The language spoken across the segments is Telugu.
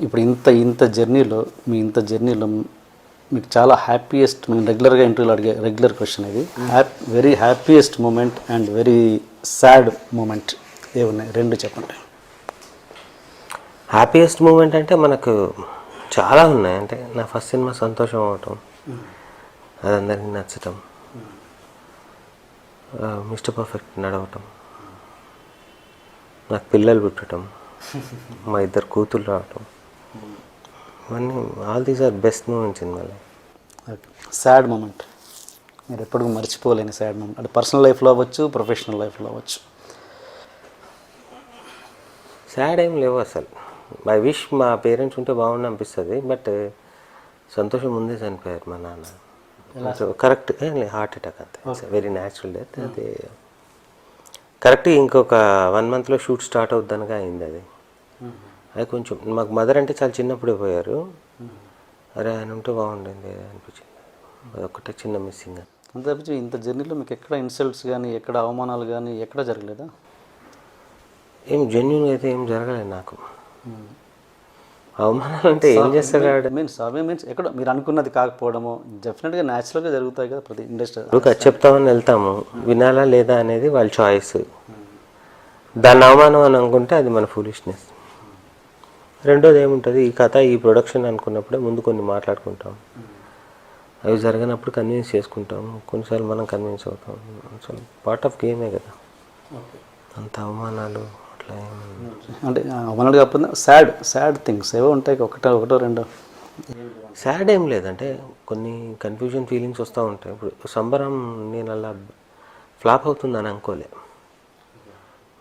ఇప్పుడు ఇంత జర్నీలో మీకు చాలా హ్యాపీయెస్ట్, మేము రెగ్యులర్గా ఇంటర్వ్యూలో అడిగే రెగ్యులర్ క్వశ్చన్ ఇది, very happiest moment and very sad moment ఏమున్నాయి? రెండు చెప్పండి. హ్యాపీయెస్ట్ మూమెంట్ అంటే మనకు చాలా ఉన్నాయి. అంటే నా ఫస్ట్ సినిమా సంతోషం అవటం, అది అందరికీ నచ్చటం, మిస్టర్ పర్ఫెక్ట్ నడవటం, నాకు పిల్లలు పుట్టడం, మా ఇద్దరు కూతుళ్ళు రావటం, ఇవన్నీ all these are best moments in my life. Sad moment, మీరు ఎప్పుడు మర్చిపోలేని సాడ్ మూమెంట్, అంటే పర్సనల్ లైఫ్లో అవ్వచ్చు, ప్రొఫెషనల్ లైఫ్లో అవ్వచ్చు. సాడ్ ఏం లేవు అసలు. ఐ విష్ మా పేరెంట్స్ ఉంటే బాగుండి అనిపిస్తుంది. బట్ సంతోషం ముందే చనిపోయారు మా నాన్న. కరెక్ట్, హార్ట్ అటాక్ అంతే, వెరీ న్యాచురల్ డెత్. అది కరెక్ట్ ఇంకొక 1 monthలో షూట్ స్టార్ట్ అవుద్దనగా అయింది. అది కొంచెం మాకు మదర్ అంటే చాలా చిన్నప్పుడే పోయారు. అరే ఆయన ఉంటే బాగుండింది అనిపించింది. అదొక్కటే చిన్న మిస్సింగ్. అంతే. ఇంత జర్నీలో మీకు ఎక్కడ ఇన్సల్ట్స్ కానీ, ఎక్కడ అవమానాలు కానీ ఎక్కడ జరగలేదా? ఏం జెన్యున్గా అయితే ఏం జరగలేదు నాకు. అవమానాలు అంటే ఏం చేస్తారు మీన్స్ ఎక్కడ మీరు అనుకున్నది కాకపోవడము డెఫినెట్గా న్యాచురల్గా జరుగుతాయి కదా ప్రతి ఇండస్ట్రీ. చెప్తామని వెళ్తాము, వినాలా లేదా అనేది వాళ్ళ చాయిస్. దాన్ని అవమానం అని అనుకుంటే అది మన ఫూలిష్నెస్. రెండోది ఏముంటుంది, ఈ కథ ఈ ప్రొడక్షన్ అనుకున్నప్పుడే ముందు కొన్ని మాట్లాడుకుంటాం, అవి జరగనప్పుడు కన్విన్స్ చేసుకుంటాం, కొన్నిసార్లు మనం కన్విన్స్ అవుతాం. అసలు పార్ట్ ఆఫ్ గేమే కదా. అంత అవమానాలు అట్లా అంటే అవమానాలు కాకపోతే సాడ్ థింగ్స్ ఏవో ఉంటాయి, ఒకటో రెండో. సాడ్ ఏం లేదంటే కొన్ని కన్ఫ్యూజన్ ఫీలింగ్స్ వస్తూ ఉంటాయి. ఇప్పుడు సంబరం నేను అలా ఫ్లాప్ అవుతుందని అనుకోలే.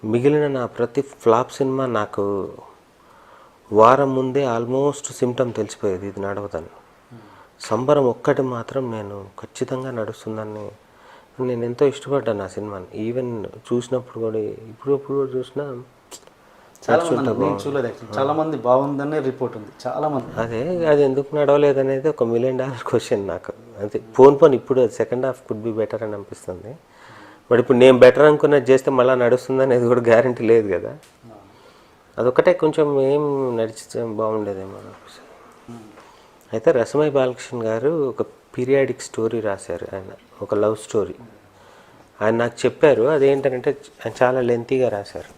మిగిలిన నా ప్రతి ఫ్లాప్ సినిమా నాకు వారం ముందే ఆల్మోస్ట్ సిమ్టమ్ తెలిసిపోయేది, ఇది నడవదని. సంబరం ఒక్కటి మాత్రం నేను ఖచ్చితంగా నడుస్తుందని నేను ఎంతో ఇష్టపడ్డాను ఆ సినిమాని. ఈవెన్ చూసినప్పుడు కూడా ఇప్పుడు కూడా చూసినా చాలా మంది బాగుందనే రిపోర్ట్ ఉంది, చాలా మంది. అది ఎందుకు నడవలేదు అనేది ఒక $1 million క్వశ్చన్ నాకు. అంతే. పోన్ ఇప్పుడు second half could be better అని అనిపిస్తుంది. బట్ ఇప్పుడు నేను బెటర్ అనుకున్నది చేస్తే మళ్ళీ నడుస్తుంది అనేది కూడా గ్యారంటీ లేదు కదా. అదొకటే కొంచెం ఏం నడిచితే బాగుండేదేమో అనిపిస్తుంది. అయితే రసమై బాలకృష్ణ గారు ఒక పీరియాడిక్ స్టోరీ రాశారు. ఆయన ఒక లవ్ స్టోరీ ఆయన నాకు చెప్పారు. అదేంటంటే ఆయన చాలా లెంతీగా రాశారు.